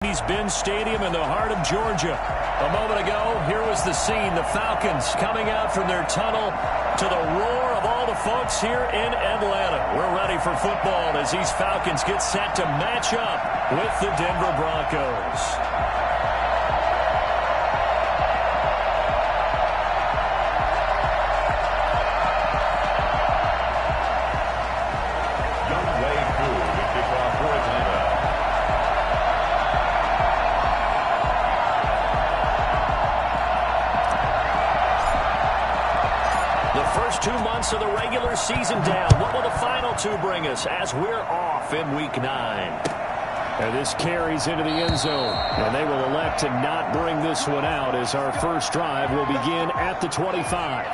Mercedes-Benz Stadium in the heart of Georgia. A moment ago, here was the scene. The Falcons coming out from their tunnel to the roar of all the folks here in Atlanta. We're ready for football as these Falcons get set to match up with the Denver Broncos. First 2 months of the regular season down. What will the final two bring us as we're off in Week 9? And this carries into the end zone. And they will elect to not bring this one out as our first drive will begin at the 25.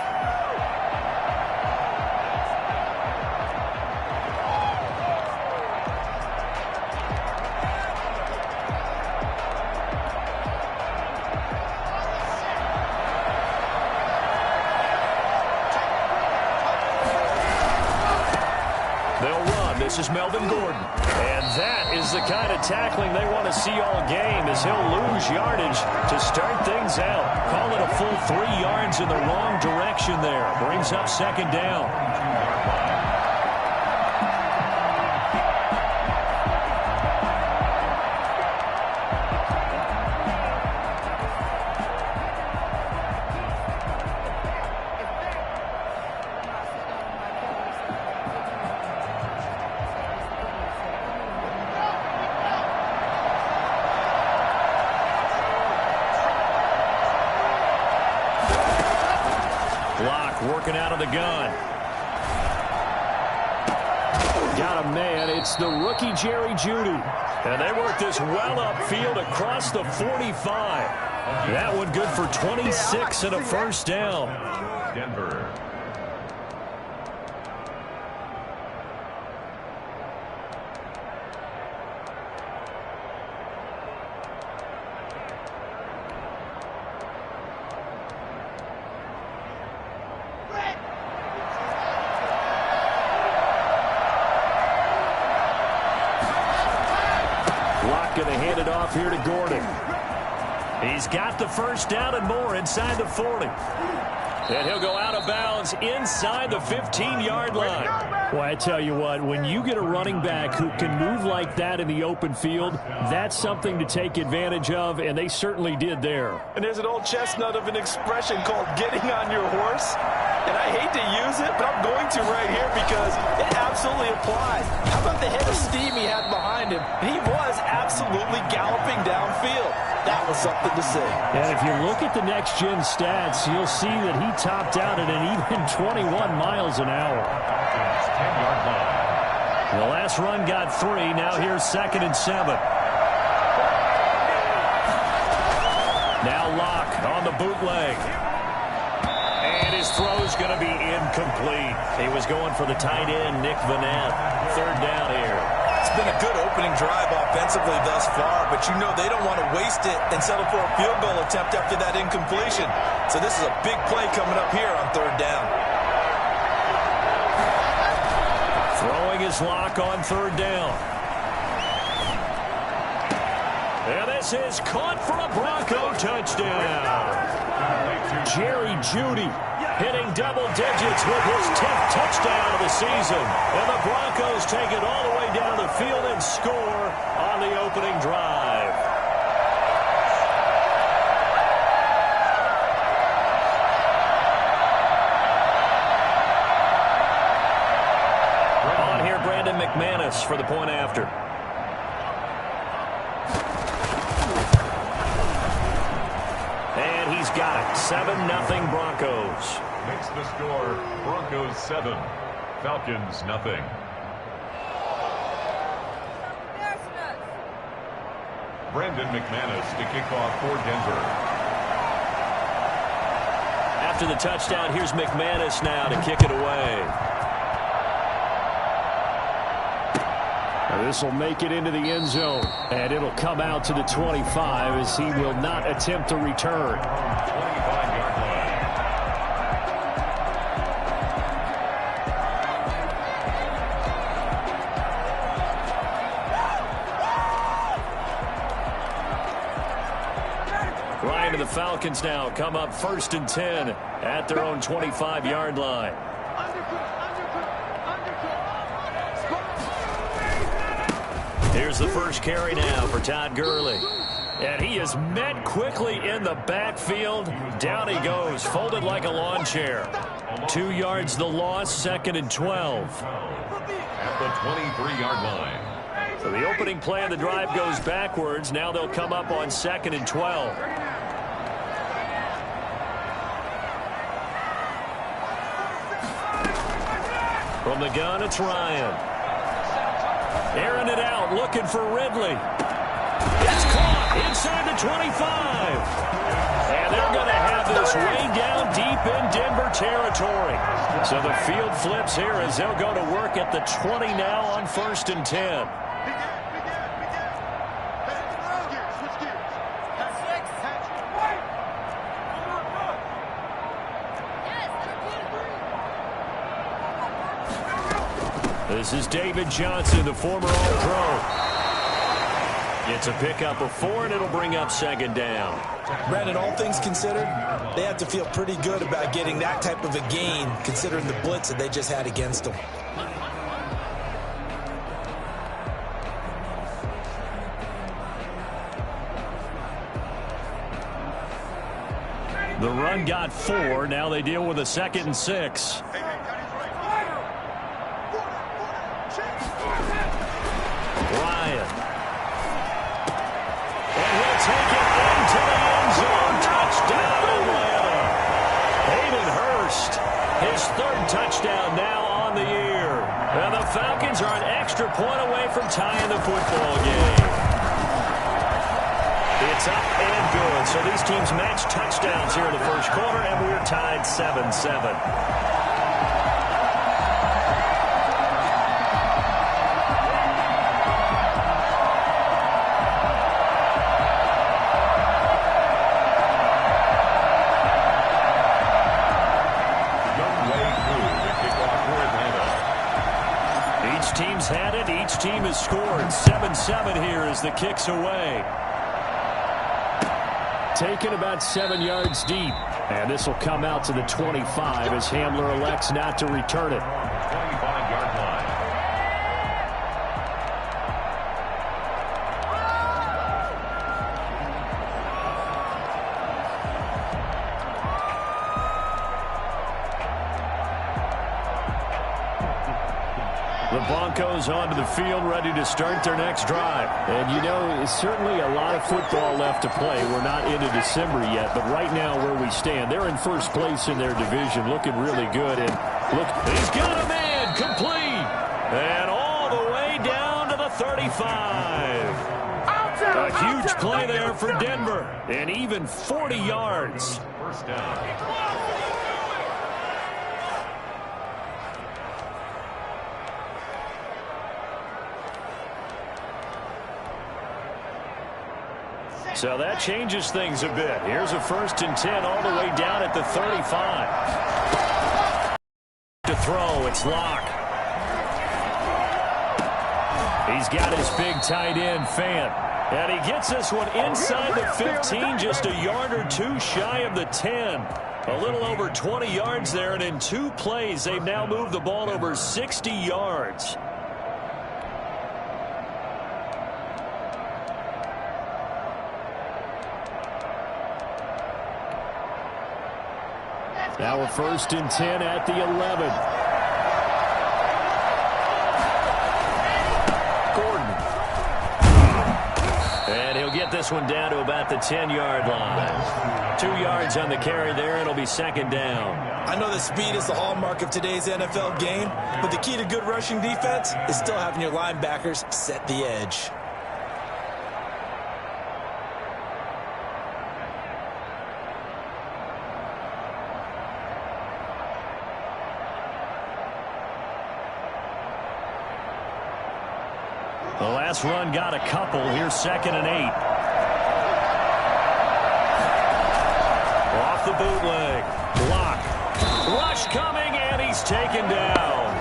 This is Melvin Gordon. And that is the kind of tackling they want to see all game as he'll lose yardage to start things out. Call it a full 3 yards in the wrong direction there. Brings up second down. Working out of the gun. Got a man. It's the rookie Jerry Jeudy. And they work this well upfield across the 45. That one good for 26 and a first down. Denver. Going to hand it off here to Gordon. He's got the first down and more inside the 40. And he'll go out of bounds inside the 15-yard line. Well, I tell you what, when you get a running back who can move like that in the open field, that's something to take advantage of, and they certainly did there. And there's an old chestnut of an expression called getting on your horse. And I hate to use it, but I'm going to right here because it absolutely applies. How about the head of steam he had behind him? He was absolutely galloping downfield. That was something to see. And if you look at the next-gen stats, you'll see that he topped out at an even 21 miles an hour. 10-yard line. The last run got 3. Now here's 2nd and 7. Now Locke on the bootleg. And his throw's going to be incomplete. He was going for the tight end, Nick Vanette. 3rd down here. It's been a good opening drive offensively thus far, but you know they don't want to waste it and settle for a field goal attempt after that incompletion. So this is a big play coming up here on 3rd down. Throwing his Lock on 3rd down. And this is caught for a Bronco touchdown. Jerry Jeudy hitting double digits with his 10th touchdown of the season. And the Broncos take it all the way down the field and score on the opening drive. On here, Brandon McManus for the point after. And he's got it. 7-0 Broncos. Makes the score Broncos 7, Falcons nothing. Brandon McManus to kick off for Denver. After the touchdown, here's McManus now to kick it away. This will make it into the end zone, and it'll come out to the 25 as he will not attempt to return. 25-yard line. Ryan and the Falcons now come up 1st and 10 at their own 25-yard line. Here's the first carry now for Todd Gurley. And he is met quickly in the backfield. Down he goes, folded like a lawn chair. 2 yards the loss, 2nd and 12. At the 23-yard line. So the opening play of the drive goes backwards. Now they'll come up on 2nd and 12. From the gun, it's Ryan. Airing it out, looking for Ridley. It's caught inside the 25. And they're going to have this way down deep in Denver territory. So the field flips here as they'll go to work at the 20 now on 1st and 10. This is David Johnson, the former All-Pro. It's a pickup of 4, and it'll bring up 2nd down. Brandon, all things considered, they have to feel pretty good about getting that type of a gain, considering the blitz that they just had against them. The run got 4. Now they deal with a 2nd and 6. Ryan. And he'll take it into the end zone. Touchdown, Atlanta. Hayden Hurst, his 3rd touchdown now on the year. And the Falcons are an extra point away from tying the football game. It's up and good. So these teams match touchdowns here in the first quarter, and we're tied 7-7. Team's had it. Each team has scored. 7-7 here as the kick's away. Taken about 7 yards deep. And this will come out to the 25 as Hamler elects not to return it. 25-yard line. The Broncos onto the field, ready to start their next drive. And, you know, it's certainly a lot of football left to play. We're not into December yet, but right now where we stand, they're in first place in their division, looking really good. And, look, he's got a man, complete. And all the way down to the 35. A huge play there for Denver. And even 40 yards. First down. So that changes things a bit. Here's a 1st and 10 all the way down at the 35. To throw, it's Locke. He's got his big tight end, Fant. And he gets this one inside the 15, just a yard or 2 shy of the 10. A little over 20 yards there, and in 2 plays, they've now moved the ball over 60 yards. Now a 1st and 10 at the 11. Gordon. And he'll get this one down to about the 10-yard line. 2 yards on the carry there. It'll be 2nd down. I know that speed is the hallmark of today's NFL game, but the key to good rushing defense is still having your linebackers set the edge. The last run got a couple. Here's 2nd and 8. Off the bootleg. Block. Rush coming, and he's taken down.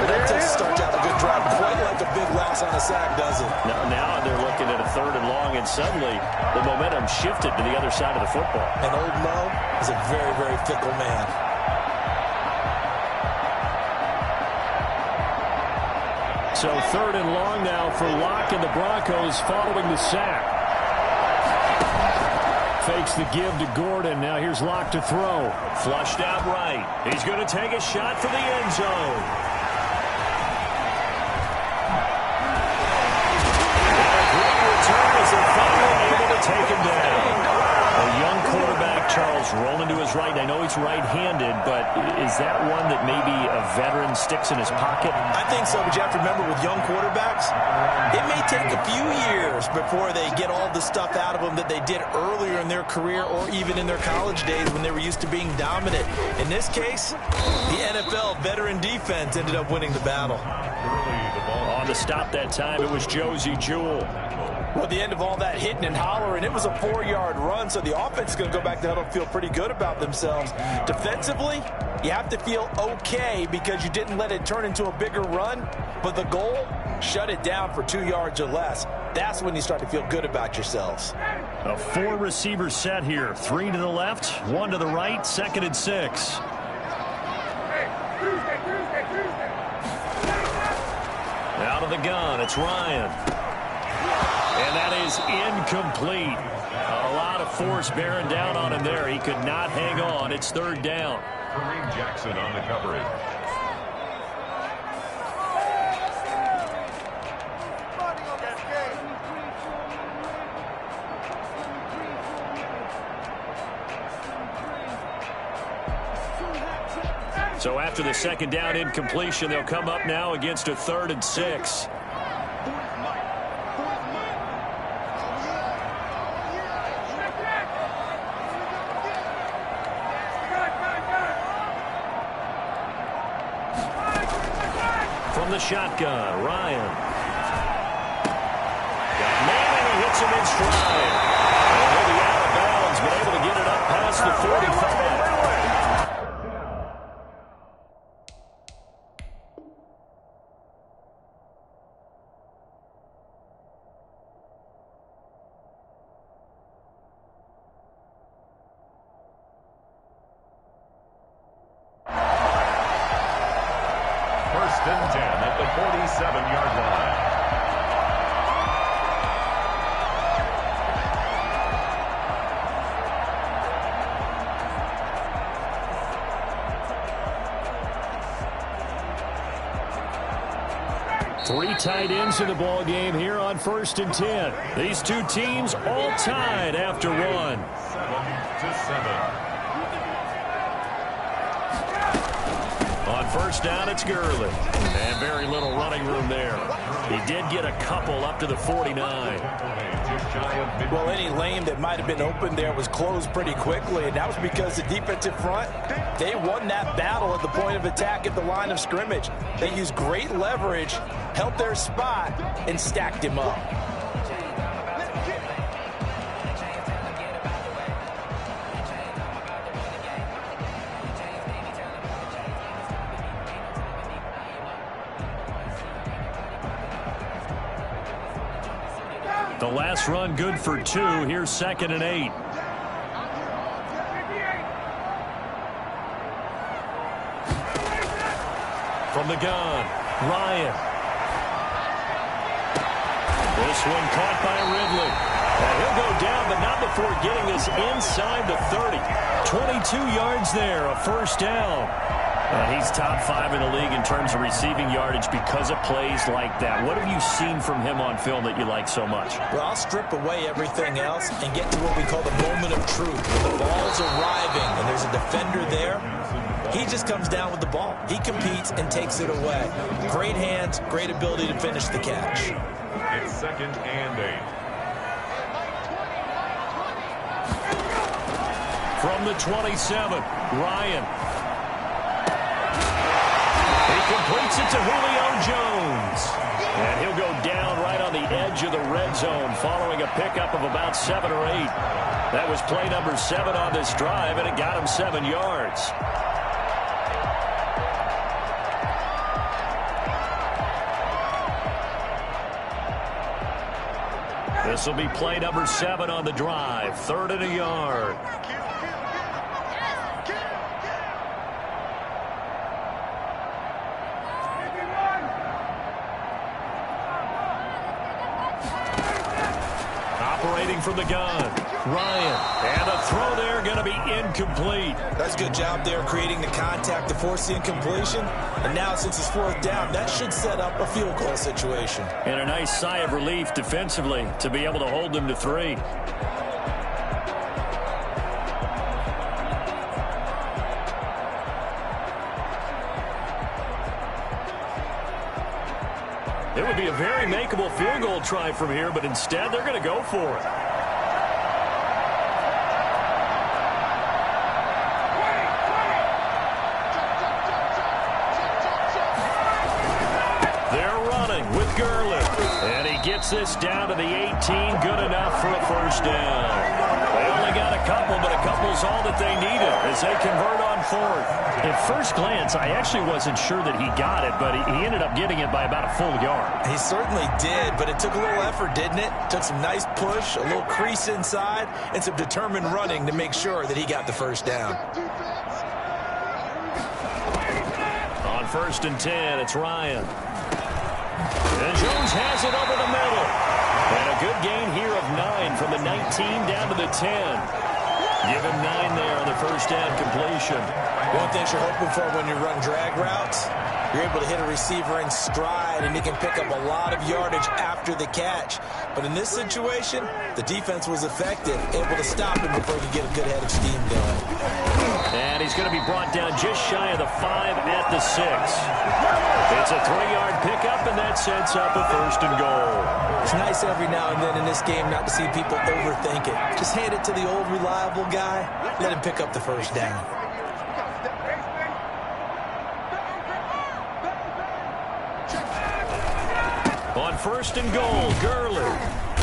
That takes start to have a good drive. Quite like a big loss on a sack, does it? Now they're looking at a 3rd and long, and suddenly the momentum shifted to the other side of the football. And old Mo is a very, very fickle man. So 3rd and long now for Locke and the Broncos following the sack. Fakes the give to Gordon. Now here's Locke to throw. Flushed out right. He's going to take a shot for the end zone. And a great return as they're finally able to take him down. A young quarterback, Charles, rolling to his right. I know he's right-handed, but is that one that maybe a veteran sticks in his pocket? I think so, but you have to remember with young quarterbacks, it may take a few years before they get all the stuff out of them that they did earlier in their career or even in their college days when they were used to being dominant. In this case, the NFL veteran defense ended up winning the battle. On the stop that time, it was Josie Jewell. Well, at the end of all that hitting and hollering, it was a 4-yard run, so the offense is going to go back to the huddle and feel pretty good about themselves. Defensively, you have to feel okay because you didn't let it turn into a bigger run, but the goal, shut it down for 2 yards or less. That's when you start to feel good about yourselves. A 4-receiver set here. 3 to the left, 1 to the right, 2nd and 6. Out of the gun, it's Ryan. And that is incomplete. A lot of force bearing down on him there. He could not hang on. It's 3rd down. Kareem Jackson on the coverage. So after the 2nd down incompletion, they'll come up now against a 3rd and 6. From the shotgun, Ryan. Got man, and he hits him in stride. And he'll be out of bounds, but able to get it up past the 45. and 10 at the 47-yard line. Three tight ends in the ball game here on 1st and 10. These two teams all tied after one. 7-7. On 1st down, it's Gurley. And very little running room there. He did get a couple up to the 49. Well, any lane that might have been open there was closed pretty quickly, and that was because the defensive front, they won that battle at the point of attack at the line of scrimmage. They used great leverage, held their spot, and stacked him up. The last run good for 2. Here's 2nd and 8. From the gun, Ryan. This one caught by Ridley. And he'll go down, but not before getting this inside the 30. 22 yards there, a 1st down. He's top 5 in the league in terms of receiving yardage because of plays like that. What have you seen from him on film that you like so much? Well, I'll strip away everything else and get to what we call the moment of truth. When the ball's arriving and there's a defender there, he just comes down with the ball. He competes and takes it away. Great hands, great ability to finish the catch. It's 2nd and 8. From the 27, Ryan. He completes it to Julio Jones. And he'll go down right on the edge of the red zone following a pickup of about 7 or 8. That was play number 7 on this drive, and it got him 7 yards. This will be play number 7 on the drive. 3rd and a yard. Operating from the gun, Ryan. And the throw there going to be incomplete. That's a good job there creating the contact to force the incompletion. And now since it's 4th down, that should set up a field goal situation. And a nice sigh of relief defensively to be able to hold them to 3. It would be a very makeable field goal try from here, but instead they're going to go for it. They're running with Gurley. And he gets this down to the 18. Good enough for a 1st down. They only got a couple, but a couple's all that they needed as they convert on 4th. At first glance, I actually wasn't sure that he got it, but he ended up getting it by about a full yard. He certainly did, but it took a little effort, didn't it? Took some nice push, a little crease inside, and some determined running to make sure that he got the 1st down. On 1st and 10, it's Ryan. And Jones has it over the middle. And a good gain here of 9 from the 19 down to the 10. Give him 9 there on the 1st down completion. One thing you're hoping for when you run drag routes, you're able to hit a receiver in stride, and he can pick up a lot of yardage after the catch. But in this situation, the defense was effective, able to stop him before he could get a good head of steam going. And he's going to be brought down just shy of the 5 at the 6. It's a 3-yard pickup, and that sets up a 1st and goal. It's nice every now and then in this game not to see people overthink it. Just hand it to the old reliable guy, let him pick up the 1st down. On 1st and goal, Gurley.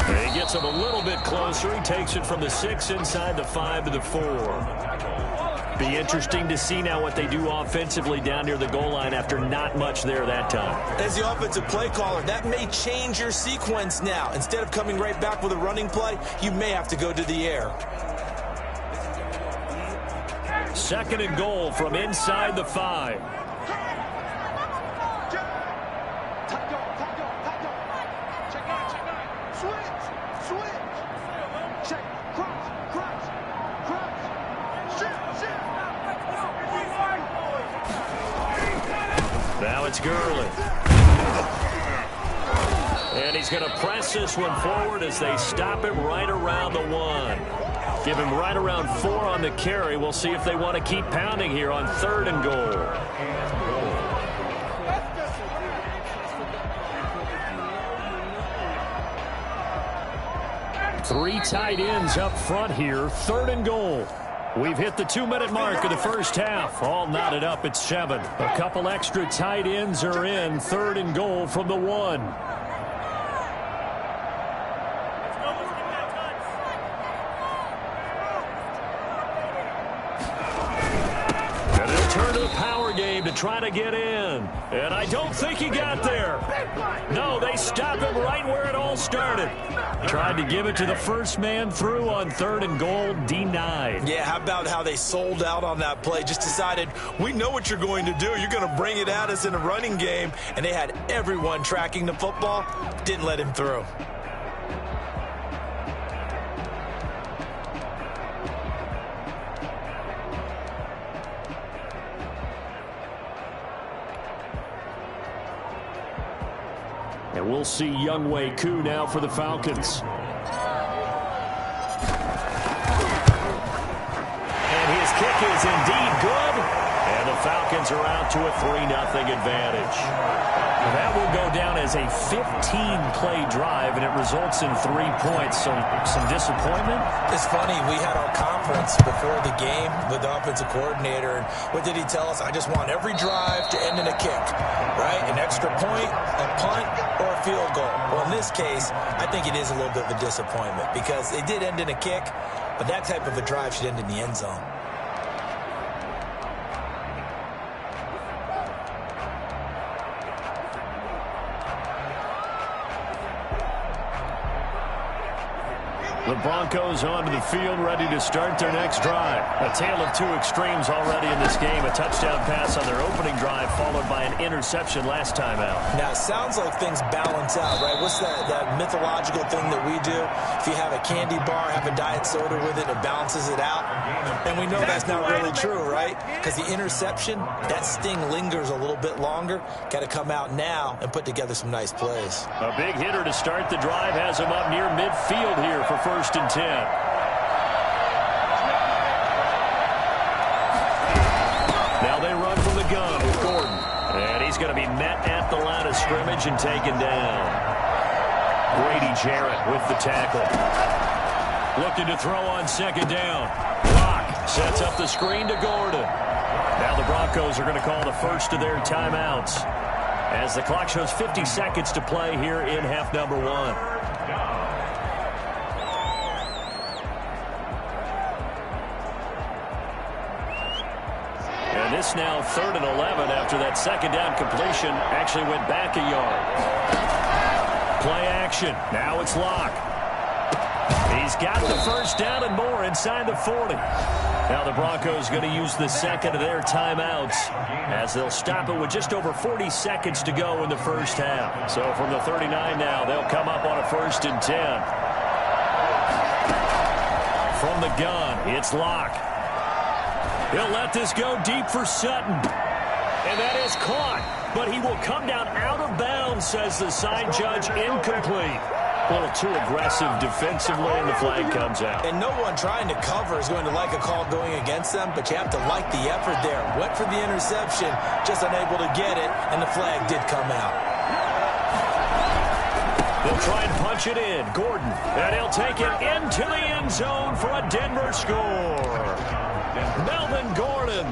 And he gets him a little bit closer. He takes it from the 6 inside the 5 to the 4. Be interesting to see now what they do offensively down near the goal line after not much there that time. As the offensive play caller, that may change your sequence now. Instead of coming right back with a running play, you may have to go to the air. 2nd and goal from inside the 5. Now it's Gurley. And he's going to press this one forward as they stop him right around the 1. Give him right around 4 on the carry. We'll see if they want to keep pounding here on 3rd and goal. Three tight ends up front here. 3rd and goal. We've hit the 2-minute mark of the 1st half. All knotted up at 7. A couple extra tight ends are in. 3rd and goal from the 1. And they'll turn to the power game to try to get in. And I don't think he got there. No, they stop him right where it all started. Tried to give it to the first man through on 3rd and goal, denied. Yeah, how about how they sold out on that play? Just decided, we know what you're going to do. You're going to bring it at us in a running game. And they had everyone tracking the football. Didn't let him through. And we'll see Younghoe Koo now for the Falcons. And his kick is indeed good. And the Falcons are out to a 3-0 advantage. That will go down as a 15-play drive, and it results in 3 points. So some disappointment. It's funny, we had our conference before the game with the offensive coordinator, and what did he tell us? I just want every drive to end in a kick, right? An extra point, a punt, or a field goal. Well, in this case, I think it is a little bit of a disappointment because it did end in a kick, but that type of a drive should end in the end zone. The Broncos onto the field, ready to start their next drive. A tale of two extremes already in this game. A touchdown pass on their opening drive, followed by an interception last time out. Now, it sounds like things balance out, right? What's that mythological thing that we do? If you have a candy bar, have a diet soda with it, it balances it out. And we know that's not really true, right? Because the interception, that sting lingers a little bit longer. Got to come out now and put together some nice plays. A big hitter to start the drive has him up near midfield here for 1st and 10. Now they run from the gun with Gordon. And he's going to be met at the line of scrimmage and taken down. Grady Jarrett with the tackle. Looking to throw on 2nd down. Locke sets up the screen to Gordon. Now the Broncos are going to call the first of their timeouts, as the clock shows 50 seconds to play here in half number 1. And this now 3rd and 11 after that 2nd down completion actually went back a yard. Play action. Now it's Locke. He's got the 1st down and more inside the 40. Now the Broncos going to use the 2nd of their timeouts, as they'll stop it with just over 40 seconds to go in the 1st half. So from the 39 now, they'll come up on a 1st and 10. From the gun, it's Locke. He'll let this go deep for Sutton. And that is caught, but he will come down out of bounds, says the side judge. Incomplete. A little too aggressive defensively, and the flag comes out. And no one trying to cover is going to like a call going against them, but you have to like the effort there. Went for the interception, just unable to get it, and the flag did come out. They'll try and punch it in. Gordon, and he'll take it into the end zone for a Denver score. Melvin Gordon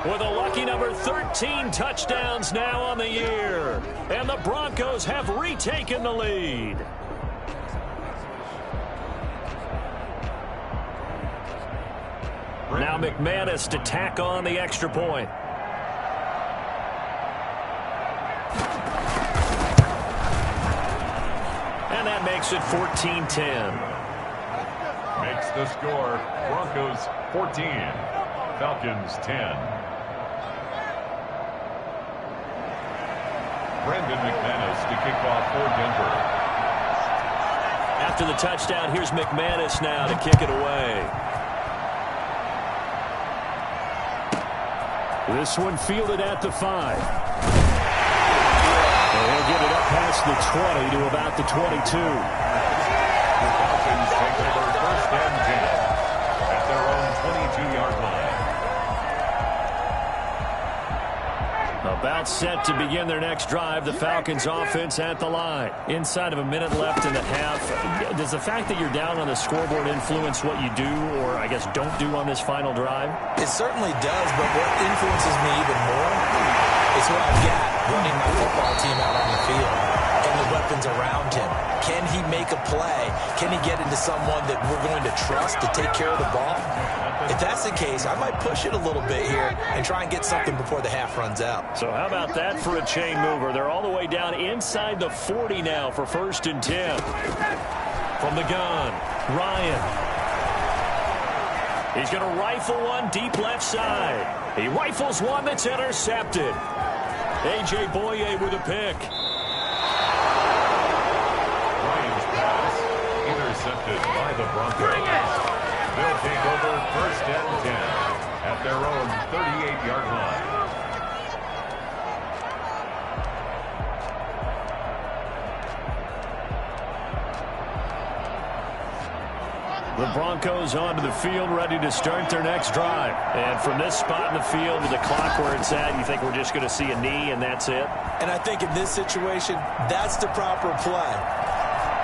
with a lucky number 13 touchdowns now on the year. And the Broncos have retaken the lead. Now McManus to tack on the extra point. And that makes it 14-10. Makes the score Broncos 14, Falcons 10. Brandon McManus to kick off for Denver. After the touchdown, here's McManus now to kick it away. This one fielded at the 5. And he'll get it up past the 20 to about the 22. The Falcons take over 1st and 10 at their own 22-yard line. About set to begin their next drive. The Falcons offense at the line. Inside of a minute left in the half. Does the fact that you're down on the scoreboard influence what you do, or I guess don't do on this final drive? It certainly does, but what influences me even more is who I've got running my football team out on the field and the weapons around him. Can he make a play? Can he get into someone that we're going to trust to take care of the ball? If that's the case, I might push it a little bit here and try and get something before the half runs out. So how about that for a chain mover? They're all the way down inside the 40 now for 1st and 10. From the gun, Ryan. He's going to rifle one deep left side. He rifles one that's intercepted. A.J. Boye with a pick. Ryan's pass intercepted by the Broncos. They'll take over 1st and 10 at their own 38-yard line. The Broncos onto the field, ready to start their next drive. And from this spot in the field with the clock where it's at, you think we're just going to see a knee and that's it? And I think in this situation, that's the proper play.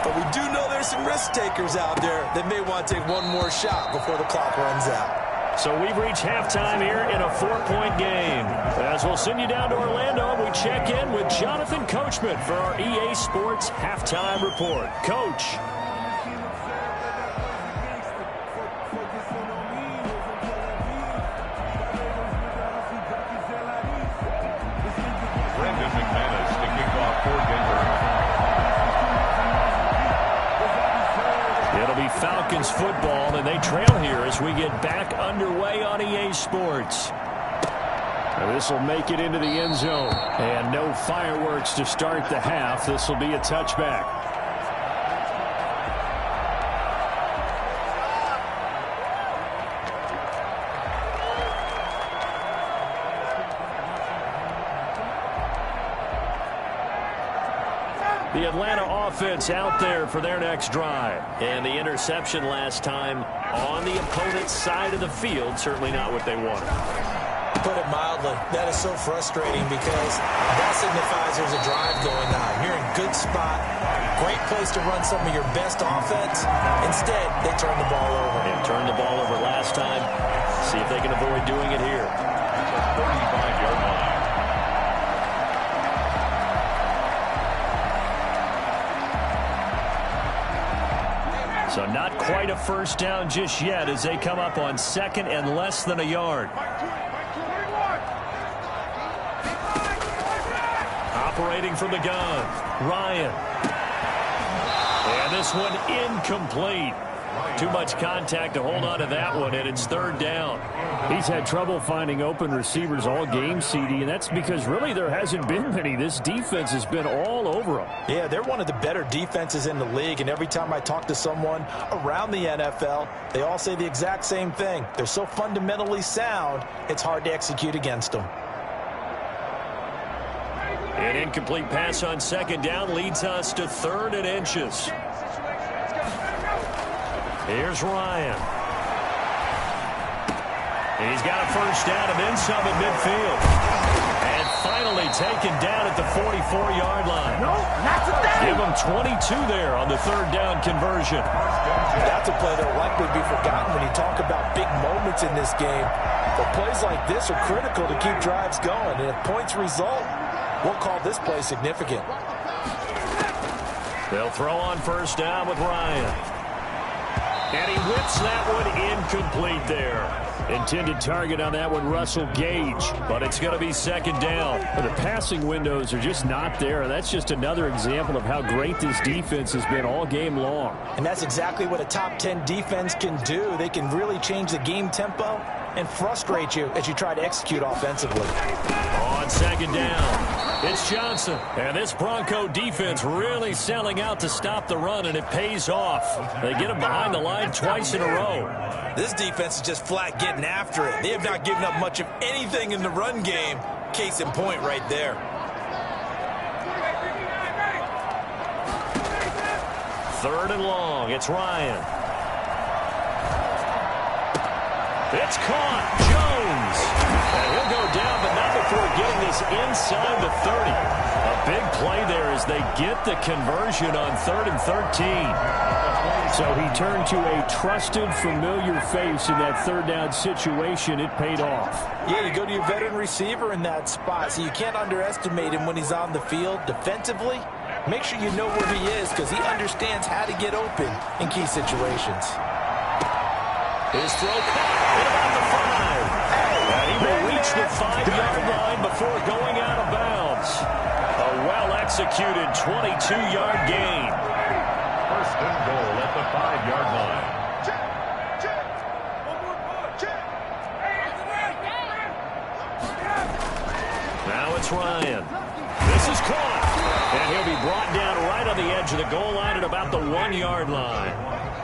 But we do know there's some risk takers out there that may want to take one more shot before the clock runs out. So we've reached halftime here in a 4-point game. As we'll send you down to Orlando, we check in with Jonathan Coachman for our EA Sports Halftime Report. Coach. Brandon McManus to kick off for Denver. It'll be Falcons ball, and they trail here as we get back underway on EA Sports. This will make it into the end zone. And no fireworks to start the half. This will be a touchback. The Atlanta offense out there for their next drive. And the interception last time on the opponent's side of the field. Certainly not what they wanted. Put it mildly, that is so frustrating because that signifies there's a drive going on. You're in good spot, great place to run some of your best offense. Instead, they turn the ball over. And turned the ball over last time. See if they can avoid doing it here. 35-yard line. So not quite a first down just yet as they come up on second and less than a yard. Operating from the gun, Ryan. And this one incomplete. Too much contact to hold on to that one, and it's third down. He's had trouble finding open receivers all game, CD, and that's because really there hasn't been many. This defense has been all over them. Yeah, they're one of the better defenses in the league, and every time I talk to someone around the NFL, they all say the exact same thing. They're so fundamentally sound, it's hard to execute against them. An incomplete pass on second down leads us to third and inches. Here's Ryan. He's got a first down and then some at midfield. And finally taken down at the 44-yard line. No, that's a thing. Give him 22 there on the third down conversion. That's a play that will likely be forgotten when you talk about big moments in this game. But plays like this are critical to keep drives going. And if points result, we'll call this play significant. They'll throw on first down with Ryan. And he whips that one incomplete there. Intended target on that one, Russell Gage. But it's going to be second down. The passing windows are just not there. That's just another example of how great this defense has been all game long. And that's exactly what a top 10 defense can do. They can really change the game tempo and frustrate you as you try to execute offensively. On second down, it's Johnson. And this Bronco defense really selling out to stop the run, and it pays off. They get him behind the line twice in a row. This defense is just flat getting after it. They have not given up much of anything in the run game. Case in point right there. Third and long, it's Ryan. It's caught. Jones. And he'll go down, but not before getting this inside the 30. A big play there as they get the conversion on 3rd and 13. So he turned to a trusted, familiar face in that third down situation. It paid off. Yeah, you go to your veteran receiver in that spot, so you can't underestimate him when he's on the field. Defensively, make sure you know where he is because he understands how to get open in key situations. His throw caught at about the 5. And he will reach the 5-yard line before going out of bounds. A well-executed 22-yard gain. First and goal at the 5-yard line. Now it's Ryan. This is caught. And he'll be brought down right on the edge of the goal line at about the 1-yard line.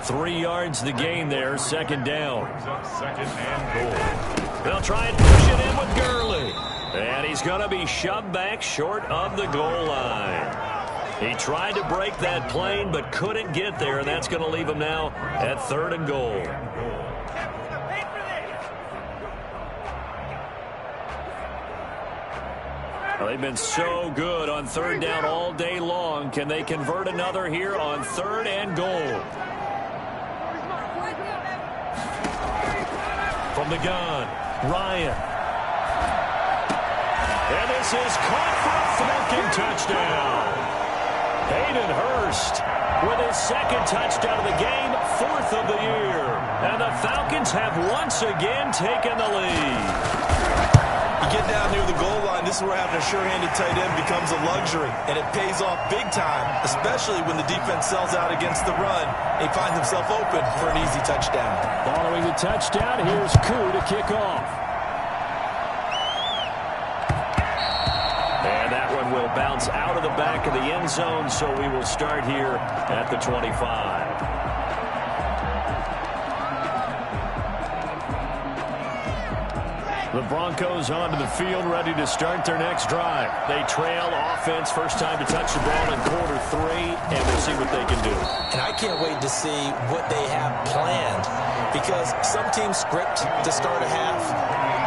3 yards the gain there, second down. Second and goal. They'll try and push it in with Gurley. And he's going to be shoved back short of the goal line. He tried to break that plane but couldn't get there, and that's going to leave him now at 3rd and goal. Well, they've been so good on 3rd down all day long. Can they convert another here on 3rd and goal? From the gun, Ryan. And this is caught for a Falcon touchdown. Hayden Hurst with his 2nd touchdown of the game, 4th of the year. And the Falcons have once again taken the lead. You get down near the goal line, this is where having a sure-handed tight end becomes a luxury, and it pays off big time, especially when the defense sells out against the run. He finds himself open for an easy touchdown. Following the touchdown, here's Koo to kick off. And that one will bounce out of the back of the end zone, so we will start here at the 25. The Broncos onto the field, ready to start their next drive. They trail offense, first time to touch the ball in quarter 3, and we'll see what they can do. And I can't wait to see what they have planned, because some teams script to start a half.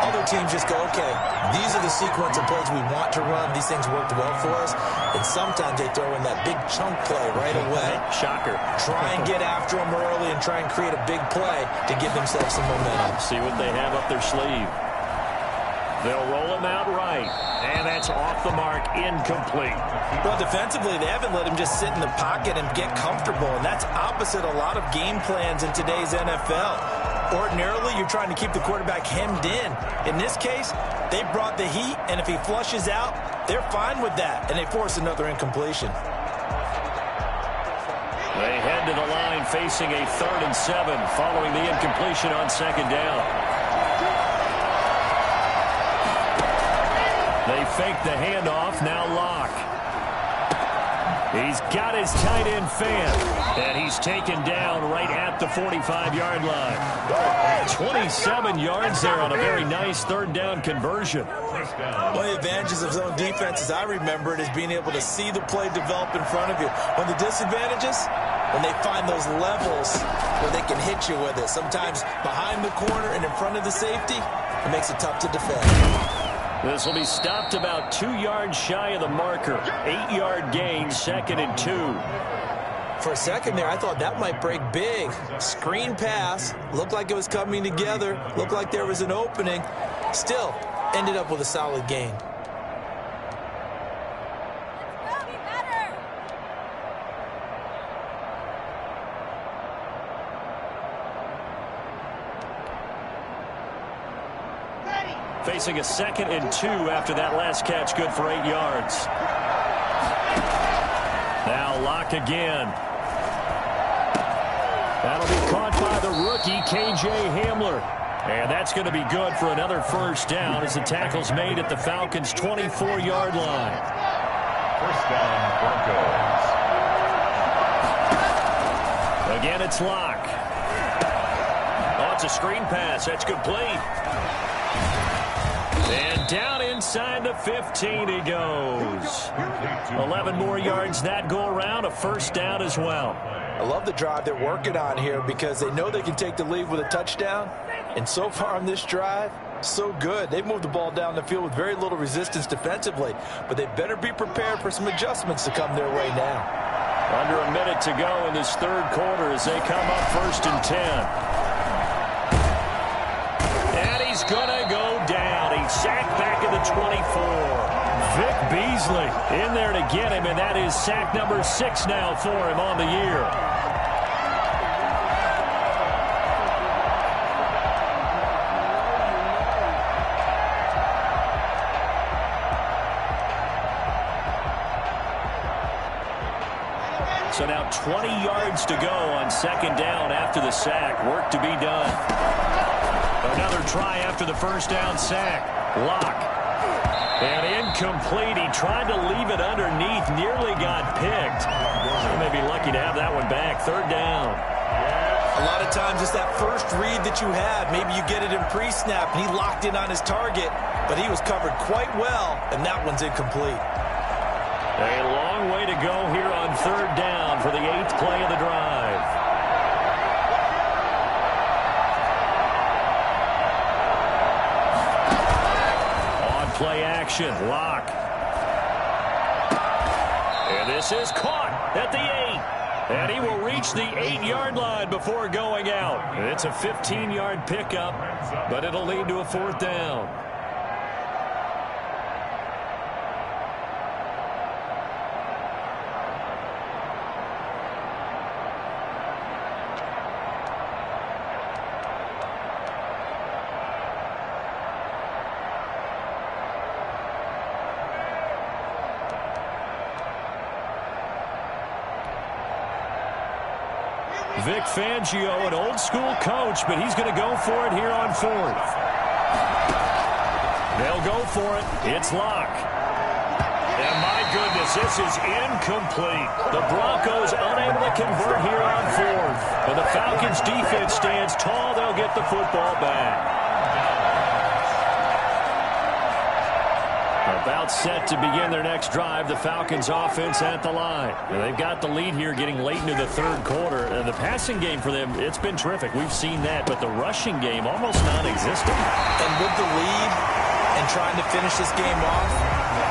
Other teams just go, okay, these are the sequence of plays we want to run. These things worked well for us. And sometimes they throw in that big chunk play right away. Shocker. Try and get after them early and try and create a big play to give themselves some momentum. See what they have up their sleeve. They'll roll him out right, and that's off the mark, incomplete. Well, defensively, they haven't let him just sit in the pocket and get comfortable, and that's opposite a lot of game plans in today's NFL. Ordinarily, you're trying to keep the quarterback hemmed in. In this case, they brought the heat, and if he flushes out, they're fine with that, and they force another incompletion. They head to the line facing a 3rd and 7 following the incompletion on 2nd down. They fake the handoff, now Locke. He's got his tight end fan, and he's taken down right at the 45-yard line. 27 yards there on a very nice 3rd down conversion. One of the advantages of zone defense, as I remember it, is being able to see the play develop in front of you. One of the disadvantages, when they find those levels where they can hit you with it. Sometimes behind the corner and in front of the safety, it makes it tough to defend. This will be stopped about 2 yards shy of the marker. 8-yard gain, 2nd and 2. For a second there, I thought that might break big. Screen pass, looked like it was coming together, looked like there was an opening. Still, ended up with a solid gain. Facing a 2nd and 2 after that last catch, good for 8 yards. Now Locke again. That'll be caught by the rookie, K.J. Hamler. And that's going to be good for another 1st down as the tackle's made at the Falcons' 24-yard line. 1st down, Broncos. Again, it's Locke. Oh, it's a screen pass. That's complete. And down inside the 15 he goes. 11 more yards that go around, a 1st down as well. I love the drive they're working on here because they know they can take the lead with a touchdown. And so far on this drive, so good. They've moved the ball down the field with very little resistance defensively. But they better be prepared for some adjustments to come their way now. Under a minute to go in this 3rd quarter as they come up 1st and 10. And he's going to go down. He's sacked back at the 24. Vic Beasley in there to get him, and that is sack number 6 now for him on the year. So now 20 yards to go on 2nd down after the sack. Work to be done. Another try after the 1st down sack. Locke. And incomplete. He tried to leave it underneath. Nearly got picked. He may be lucky to have that one back. 3rd down. A lot of times it's that first read that you have. Maybe you get it in pre-snap, and he locked in on his target, but he was covered quite well, and that one's incomplete. A long way to go here on 3rd down for the 8th play of the drive. Play action, Locke. And this is caught at the 8. And he will reach the 8-yard line before going out. It's a 15-yard pickup, but it'll lead to a 4th down. Vic Fangio, an old-school coach, but he's going to go for it here on 4th. They'll go for it. It's Locke. And my goodness, this is incomplete. The Broncos unable to convert here on 4th. And the Falcons defense stands tall. They'll get the football back. About set to begin their next drive, the Falcons offense at the line. And they've got the lead here getting late into the 3rd quarter. And the passing game for them, it's been terrific. We've seen that, but the rushing game almost non-existent. And with the lead and trying to finish this game off,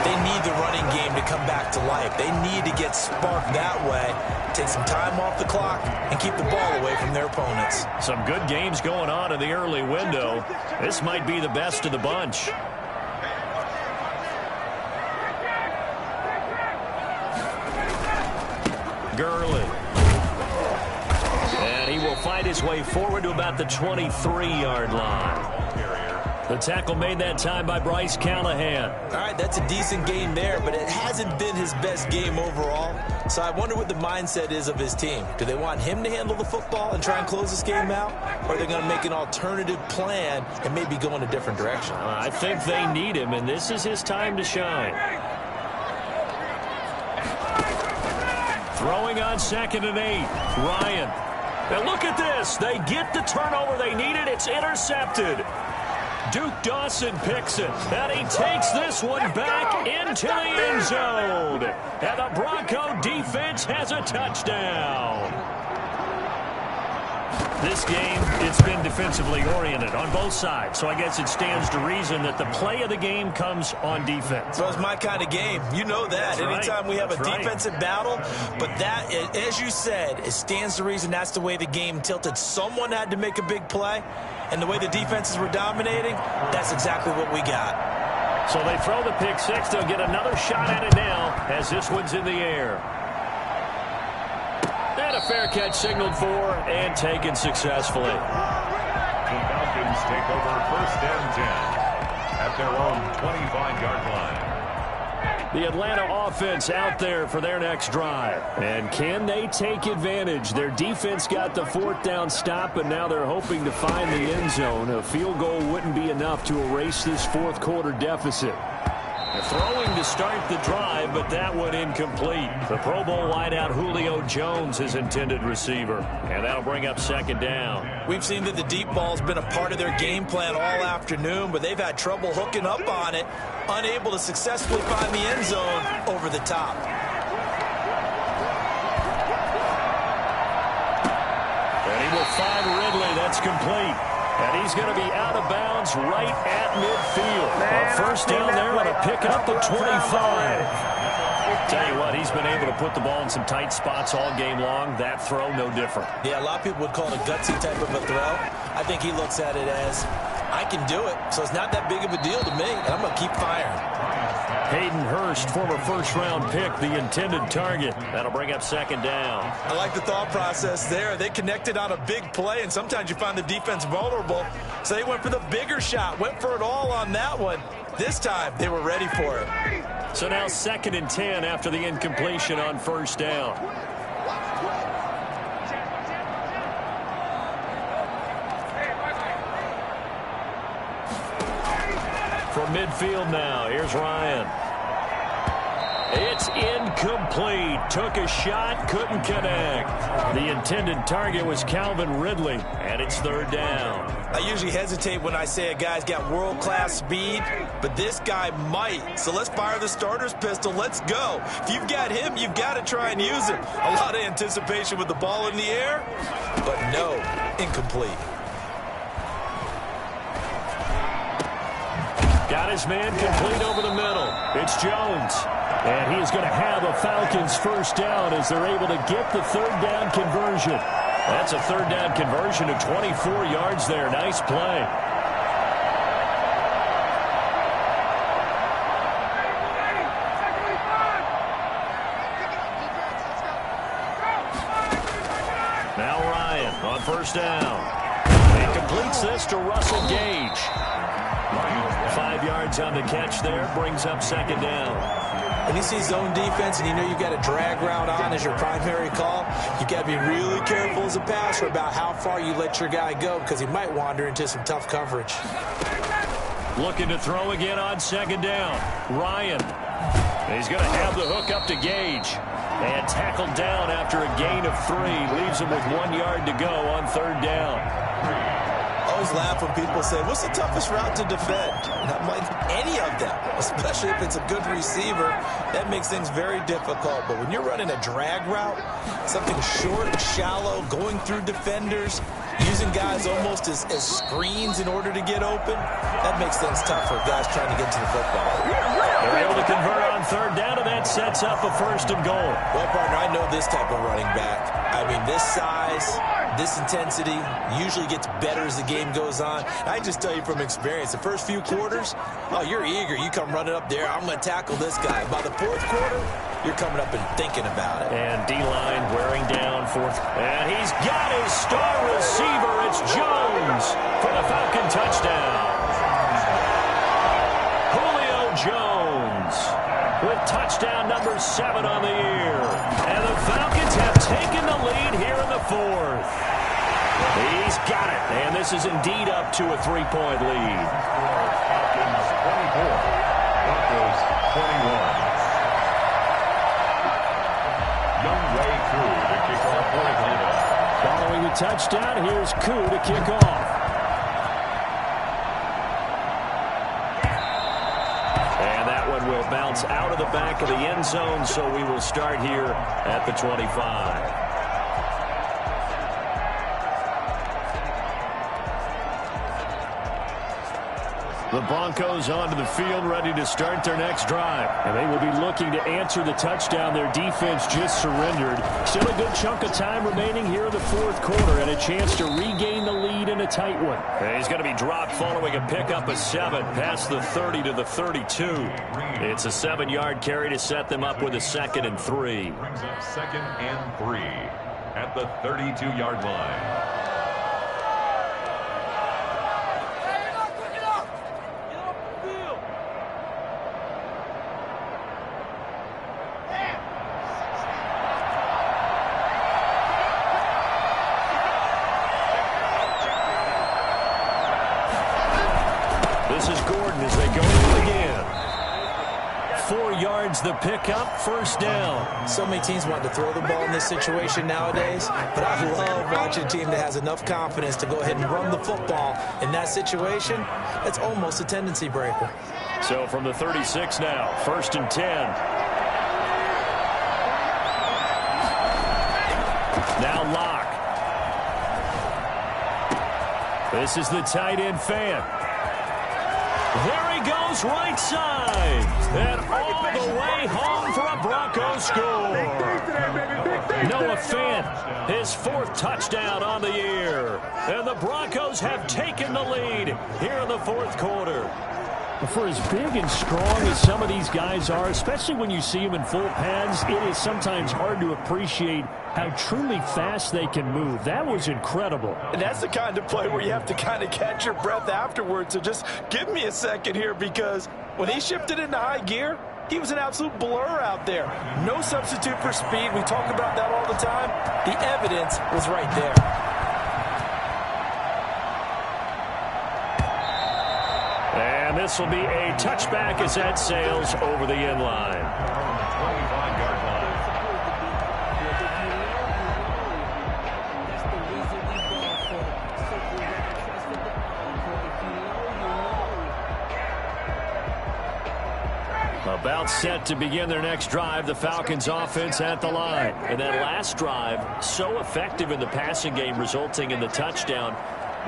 they need the running game to come back to life. They need to get sparked that way, take some time off the clock, and keep the ball away from their opponents. Some good games going on in the early window. This might be the best of the bunch. Gurley. And he will fight his way forward to about the 23-yard line. The tackle made that time by Bryce Callahan. All right, that's a decent game there, but it hasn't been his best game overall. So I wonder what the mindset is of his team. Do they want him to handle the football and try and close this game out? Or are they going to make an alternative plan and maybe go in a different direction? I think they need him, and this is his time to shine. Throwing on 2nd and 8. Ryan. And look at this. They get the turnover they needed. It's intercepted. Duke Dawson picks it. And he takes this one back into the end zone. And the Bronco defense has a touchdown. This game, it's been defensively oriented on both sides. So I guess it stands to reason that the play of the game comes on defense. So it's my kind of game. You know that. Anytime we have a defensive battle. But that, as you said, it stands to reason that's the way the game tilted. Someone had to make a big play. And the way the defenses were dominating, that's exactly what we got. So they throw the pick six. They'll get another shot at it now as this one's in the air. And a fair catch signaled for and taken successfully. The Falcons take over 1st and 10 at their own 25-yard line. The Atlanta offense out there for their next drive. And can they take advantage? Their defense got the 4th down stop, and now they're hoping to find the end zone. A field goal wouldn't be enough to erase this 4th quarter deficit. They're throwing to start the drive, but that one incomplete. The Pro Bowl wideout Julio Jones is intended receiver. And that'll bring up 2nd down. We've seen that the deep ball's been a part of their game plan all afternoon, but they've had trouble hooking up on it, unable to successfully find the end zone over the top. And he will find Ridley. That's complete. And he's going to be out of bounds right at midfield. A 1st down there on a pickup of 25. Tell you what, he's been able to put the ball in some tight spots all game long. That throw, no different. Yeah, a lot of people would call it a gutsy type of a throw. I think he looks at it as, I can do it, so it's not that big of a deal to me, and I'm going to keep firing. Hayden Hurst, former 1st-round pick, the intended target. That'll bring up 2nd down. I like the thought process there. They connected on a big play, and sometimes you find the defense vulnerable. So they went for the bigger shot, went for it all on that one. This time, they were ready for it. So now 2nd and 10 after the incompletion on 1st down. From midfield now, here's Ryan. It's incomplete. Took a shot, couldn't connect. The intended target was Calvin Ridley, and it's 3rd down. I usually hesitate when I say a guy's got world-class speed, but this guy might. So let's fire the starter's pistol. Let's go. If you've got him, you've got to try and use him. A lot of anticipation with the ball in the air, but no, incomplete. Got his man complete over the middle. It's Jones. And he is going to have a Falcons 1st down as they're able to get the 3rd down conversion. That's a 3rd down conversion of 24 yards there. Nice play. Now Ryan on 1st down. He completes this to Russell Gage. 5 yards on the catch there, brings up 2nd down. When you see zone defense and you know you've got a drag route on as your primary call, you've got to be really careful as a passer about how far you let your guy go because he might wander into some tough coverage. Looking to throw again on second down. Ryan. He's going to have the hook up to Gage. And tackled down after a gain of 3. Leaves him with 1 yard to go on third down. I always laugh when people say, what's the toughest route to defend? And I'm like, any of them, especially if it's a good receiver. That makes things very difficult. But when you're running a drag route, something short and shallow, going through defenders, using guys almost as screens in order to get open, that makes things tough for guys trying to get to the football. They're able to convert on third down, and that sets up a first and goal. Well, partner, I know this type of running back. I mean, this size, this intensity usually gets better as the game goes on. I just tell you from experience, the first few quarters, oh, you're eager. You come running up there, I'm going to tackle this guy. By the fourth quarter, you're coming up and thinking about it. And D-line wearing down fourth. And he's got his star receiver. It's Jones for the Falcon touchdown. Julio Jones with touchdown number 7 on the year. And the Falcons have taken the lead here in the fourth. He's got it. And this is indeed up to a 3-point lead. Falcons 24, Broncos 21. Following the touchdown, here's Koo to kick off. And that one will bounce out of the back of the end zone, so we will start here at the 25. The Broncos onto the field, ready to start their next drive. And they will be looking to answer the touchdown their defense just surrendered. Still a good chunk of time remaining here in the fourth quarter and a chance to regain the lead in a tight one. And he's going to be dropped following a pickup of 7 past the 30 to the 32. It's a 7-yard carry to set them up with a 2nd and 3. Brings up 2nd and 3 at the 32-yard line. This is Gordon as they go in again. 4 yards the pickup, first down. So many teams want to throw the ball in this situation nowadays, but I love watching a team that has enough confidence to go ahead and run the football in that situation. That's almost a tendency breaker. So from the 36 now, 1st and 10. Now Locke. This is the tight end fan. There he goes, right side. And all the way home for a Broncos score. Noah Fant, his 4th touchdown on the year. And the Broncos have taken the lead here in the fourth quarter. For as big and strong as some of these guys are, especially when you see them in full pads, it is sometimes hard to appreciate how truly fast they can move. That was incredible. And that's the kind of play where you have to kind of catch your breath afterwards. So just give me a second here, because when he shifted into high gear, he was an absolute blur out there. No substitute for speed. We talk about that all the time. The evidence was right there. And this will be a touchback as that sails over the end line. 25-yard line. About set to begin their next drive, the Falcons offense at the line. And that last drive, so effective in the passing game, resulting in the touchdown.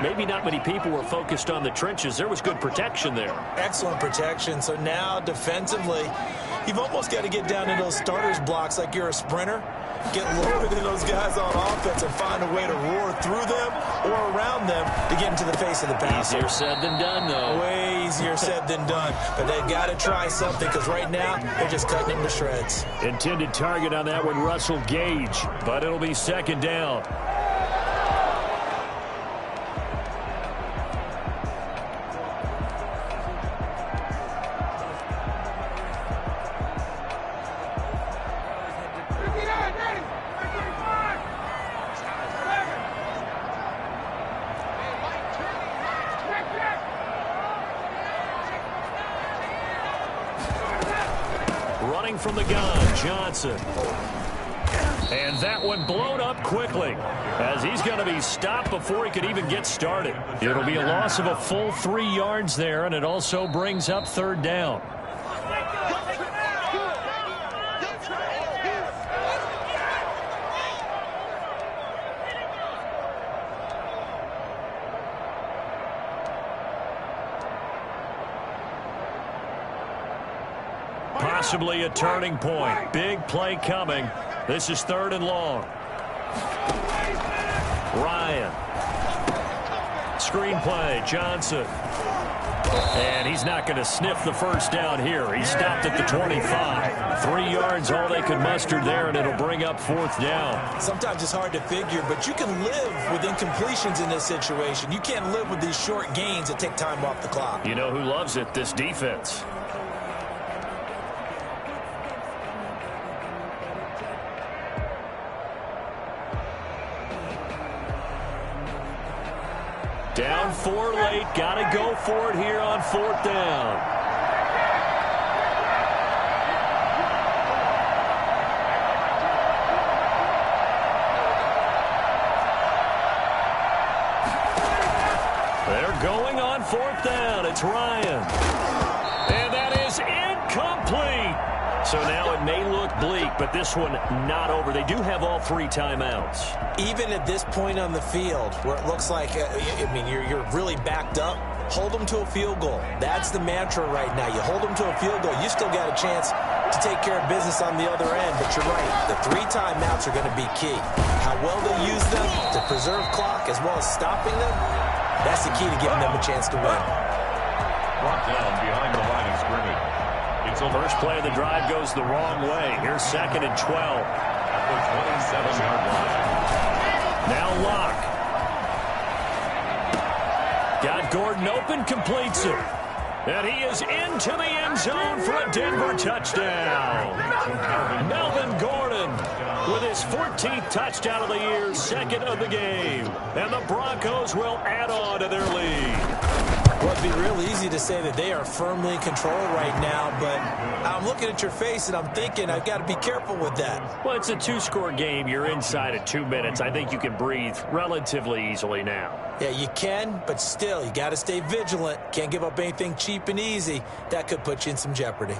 Maybe not many people were focused on the trenches. There was good protection there. Excellent protection. So now defensively, you've almost got to get down in those starters blocks like you're a sprinter. Get lower than those guys on offense and find a way to roar through them or around them to get into the face of the passer. Easier said than done, though. Way easier said than done. But they've got to try something, because right now they're just cutting him to shreds. Intended target on that one, Russell Gage. But it'll be 2nd down. running from the gun, Johnson. And that one blown up quickly as he's going to be stopped before he could even get started. It'll be a loss of a full 3 yards there, and it also brings up third down. Possibly a turning point. Big play coming. This is 3rd and long. Ryan. Screen play. Johnson. And he's not going to sniff the first down here. He stopped at the 25. 3 yards, all they could muster there, and it'll bring up 4th down. Sometimes it's hard to figure, but you can live with incompletions in this situation. You can't live with these short gains that take time off the clock. You know who loves it? This defense. Down 4 late. Got to go for it here on 4th down. They're going on 4th down. It's Ryan. And that is incomplete. So now it may look bleak, but this one not over. They do have all 3 timeouts. Even at this point on the field, where it looks like, you're really backed up, hold them to a field goal. That's the mantra right now. You hold them to a field goal, you still got a chance to take care of business on the other end. But you're right, the 3 timeouts are going to be key. How well they use them to preserve clock as well as stopping them, that's the key to giving them a chance to win. Brought down behind the line of scrimmage. First play of the drive goes the wrong way. Here's 2nd and 12. At the 27-yard line. Now Locke. Got Gordon open, completes it. And he is into the end zone for a Denver touchdown. Melvin Gordon with his 14th touchdown of the year, 2nd of the game. And the Broncos will add on to their lead. Well, it'd be real easy to say that they are firmly in control right now, but I'm looking at your face and I'm thinking I've got to be careful with that. Well, it's a 2-score game. You're inside at 2 minutes. I think you can breathe relatively easily now. Yeah, you can, but still, you got to stay vigilant. Can't give up anything cheap and easy. That could put you in some jeopardy.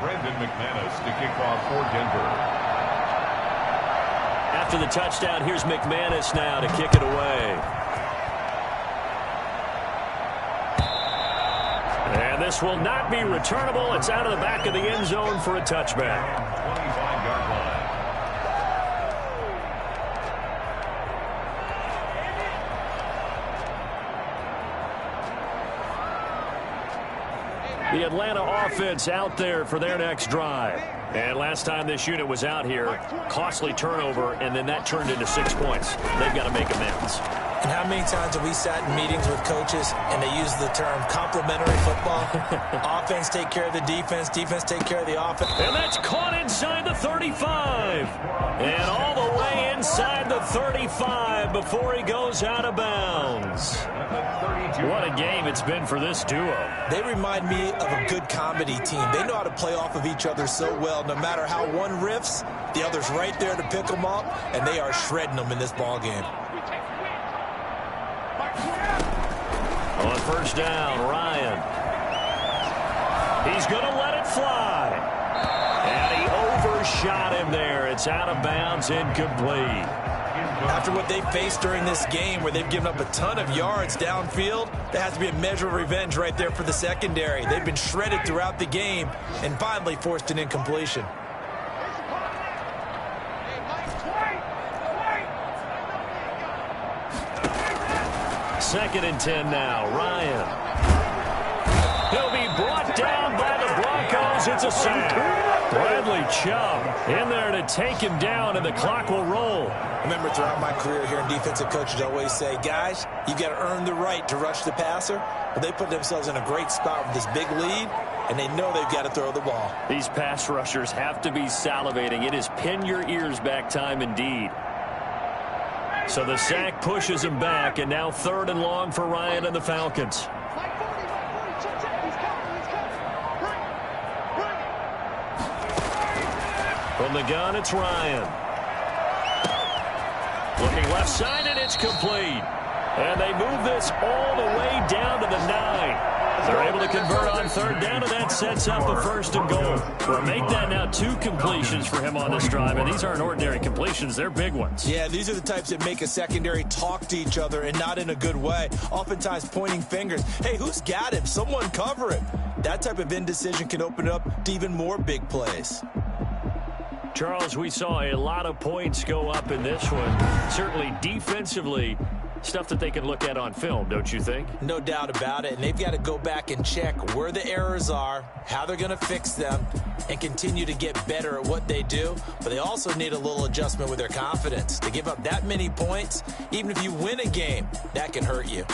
Brandon McManus to kick off for Denver. After the touchdown, here's McManus now to kick it away. And this will not be returnable. It's out of the back of the end zone for a touchback. 25-yard line. The Atlanta offense out there for their next drive. And last time this unit was out here, costly turnover, and then that turned into 6 points. They've got to make amends. And how many times have we sat in meetings with coaches and they use the term complementary football? Offense take care of the defense, defense take care of the offense. And that's caught inside the 35. And all the way inside the 35 before he goes out of bounds. What a game it's been for this duo. They remind me of a good comedy team. They know how to play off of each other so well. No matter how one riffs, the other's right there to pick them up, and they are shredding them in this ball game. On first down, Ryan. He's going to let it fly. And he overshot him there. It's out of bounds, incomplete. After what they faced during this game where they've given up a ton of yards downfield, there has to be a measure of revenge right there for the secondary. They've been shredded throughout the game and finally forced an incompletion. Second and 10 now. Ryan. He'll be brought down by the Broncos. It's a sack. Bradley Chubb in there to take him down, and the clock will roll. I remember throughout my career here in defensive coaches always say, guys, you got to earn the right to rush the passer. But they put themselves in a great spot with this big lead, and they know they've got to throw the ball. These pass rushers have to be salivating. It is pin your ears back time indeed. So the sack pushes him back, and now 3rd and long for Ryan and the Falcons. From the gun, it's Ryan. Looking left side, and it's complete. And they move this all the way down to the 9. They're able to convert on 3rd down, and that sets up a 1st and goal. Well, make that now 2 completions for him on this drive, and these aren't ordinary completions. They're big ones. Yeah, these are the types that make a secondary talk to each other, and not in a good way. Oftentimes pointing fingers. Hey, who's got him? Someone cover him. That type of indecision can open it up to even more big plays. Charles, we saw a lot of points go up in this one. Certainly defensively, stuff that they can look at on film, don't you think? No doubt about it. And they've got to go back and check where the errors are, how they're going to fix them, and continue to get better at what they do. But they also need a little adjustment with their confidence. To give up that many points, even if you win a game, that can hurt you.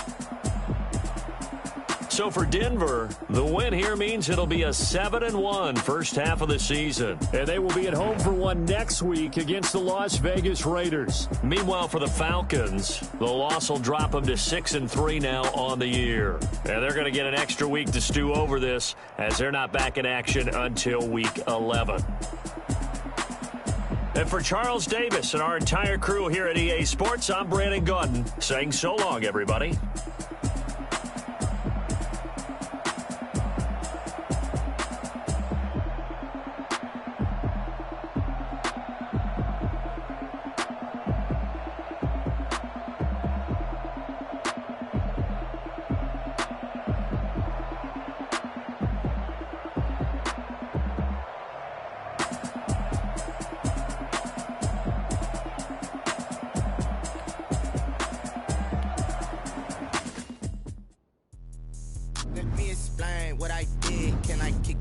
So for Denver, the win here means it'll be a 7-1 first half of the season. And they will be at home for one next week against the Las Vegas Raiders. Meanwhile, for the Falcons, the loss will drop them to 6-3 now on the year. And they're going to get an extra week to stew over this, as they're not back in action until week 11. And for Charles Davis and our entire crew here at EA Sports, I'm Brandon Gaudin saying so long, everybody. Let me explain what I did. Can I kick